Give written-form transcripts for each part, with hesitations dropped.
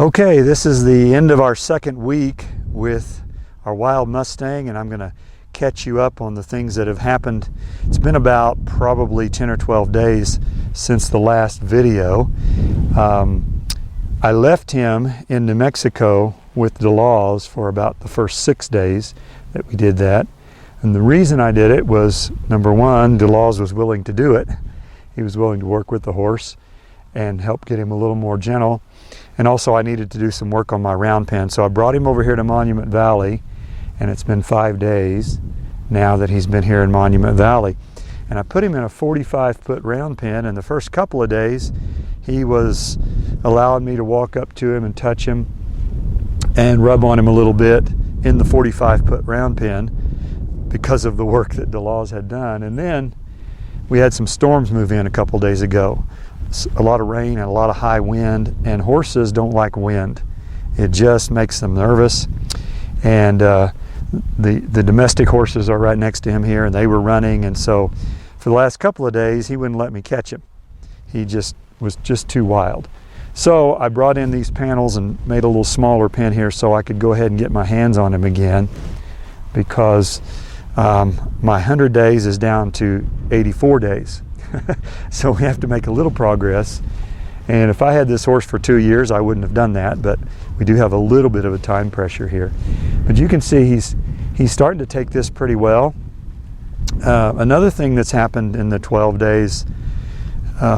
Okay, this is the end of our second week with our wild Mustang, and I'm going to catch you up on the things that have happened. It's been about probably 10 or 12 days since the last video. I left him in New Mexico with DeLaws for about the first 6 days that we did that. And the reason I did it was, number one, DeLaws was willing to do it. He was willing to work with the horse and help get him a little more gentle. And also I needed to do some work on my round pen. So I brought him over here to Monument Valley, and it's been 5 days now that he's been here in Monument Valley. And I put him in a 45-foot round pen, and the first couple of days he was allowing me to walk up to him and touch him and rub on him a little bit in the 45-foot round pen because of the work that DeLaws had done. And then we had some storms move in a couple days ago. A lot of rain and a lot of high wind, and horses don't like wind. It just makes them nervous. And the domestic horses are right next to him here, and they were running, and so for the last couple of days he wouldn't let me catch him. He just was too wild. So I brought in these panels and made a little smaller pen here so I could go ahead and get my hands on him again, because my 100 days is down to 84 days. So we have to make a little progress. And if I had this horse for 2 years, I wouldn't have done that, but we do have a little bit of a time pressure here. But you can see he's starting to take this pretty well. Another thing that's happened in the 12 days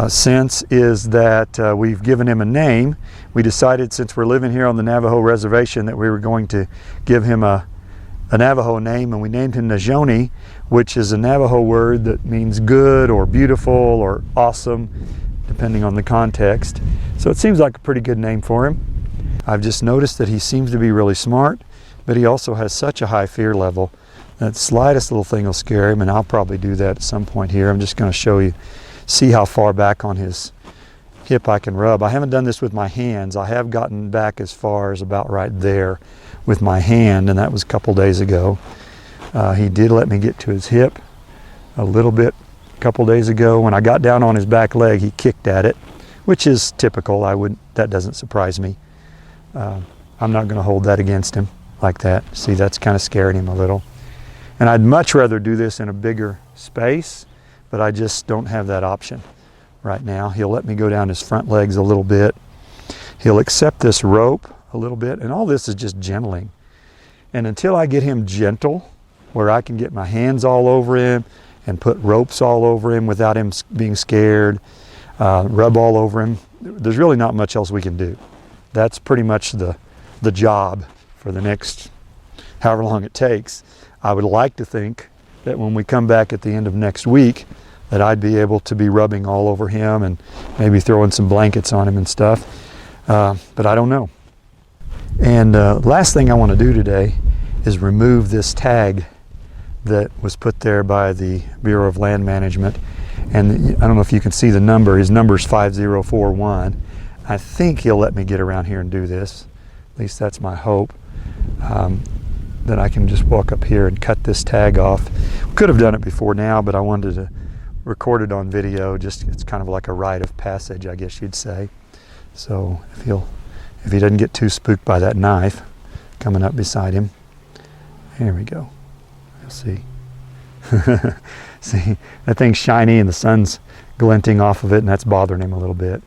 since is that we've given him a name. We decided, since we're living here on the Navajo reservation, that we were going to give him a Navajo name, and we named him Najoni, which is a Navajo word that means good or beautiful or awesome, depending on the context. So it seems like a pretty good name for him. I've just noticed that he seems to be really smart, but he also has such a high fear level that slightest little thing will scare him, and I'll probably do that at some point here. I'm just going to show you, see how far back on his hip I can rub. I haven't done this with my hands. I have gotten back as far as about right there with my hand, and that was a couple days ago. He did let me get to his hip a little bit a couple days ago. When I got down on his back leg, he kicked at it, which is typical. That doesn't surprise me. I'm not going to hold that against him like that. See, that's kind of scaring him a little. And I'd much rather do this in a bigger space, but I just don't have that option right now. He'll let me go down his front legs a little bit. He'll accept this rope a little bit, and all this is just gentling. And until I get him gentle, where I can get my hands all over him and put ropes all over him without him being scared, rub all over him, there's really not much else we can do. That's pretty much the job for the next however long it takes. I would like to think that when we come back at the end of next week, that I'd be able to be rubbing all over him and maybe throwing some blankets on him and stuff, but I don't know. And last thing I want to do today is remove this tag that was put there by the Bureau of Land Management. And I don't know if you can see the number. His number is 5041. I think he'll let me get around here and do this. At least that's my hope. That I can just walk up here and cut this tag off. Could have done it before now, but I wanted to record it on video. It's kind of like a rite of passage, I guess you'd say. So if he doesn't get too spooked by that knife coming up beside him. Here we go. You'll see. See, that thing's shiny and the sun's glinting off of it, and that's bothering him a little bit.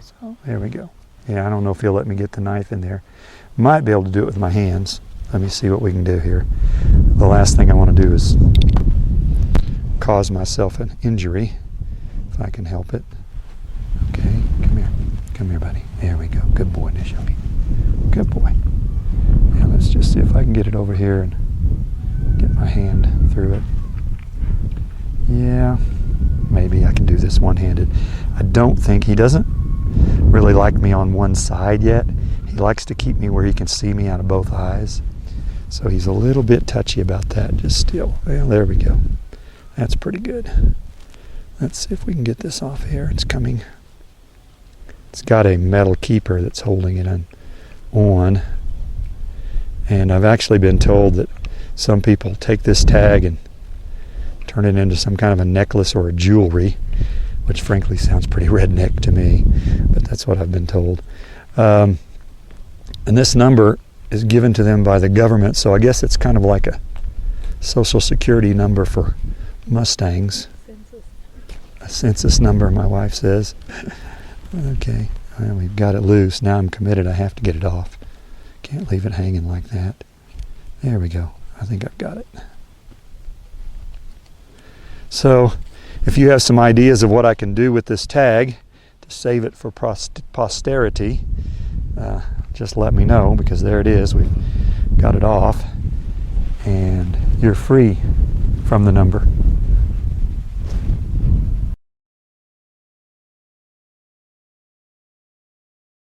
So there we go. Yeah, I don't know if he'll let me get the knife in there. Might be able to do it with my hands. Let me see what we can do here. The last thing I want to do is cause myself an injury, if I can help it. Okay, come here. Come here, buddy. There we go. Good boy, Nishoni. Good boy. Now let's just see if I can get it over here and get my hand through it. Yeah, maybe I can do this one-handed. I don't think, he doesn't really like me on one side yet. He likes to keep me where he can see me out of both eyes. So he's a little bit touchy about that, just still. Well, there we go. That's pretty good. Let's see if we can get this off here. It's coming. It's got a metal keeper that's holding it on. And I've actually been told that some people take this tag and turn it into some kind of a necklace or a jewelry, which frankly sounds pretty redneck to me, but that's what I've been told. And this number is given to them by the government, so I guess it's kind of like a social security number for Mustangs. A census number, my wife says. Okay, well, we've got it loose. Now I'm committed. I have to get it off. Can't leave it hanging like that. There we go. I think I've got it. So if you have some ideas of what I can do with this tag to save it for posterity, just let me know, because there it is. We've got it off, and you're free from the number.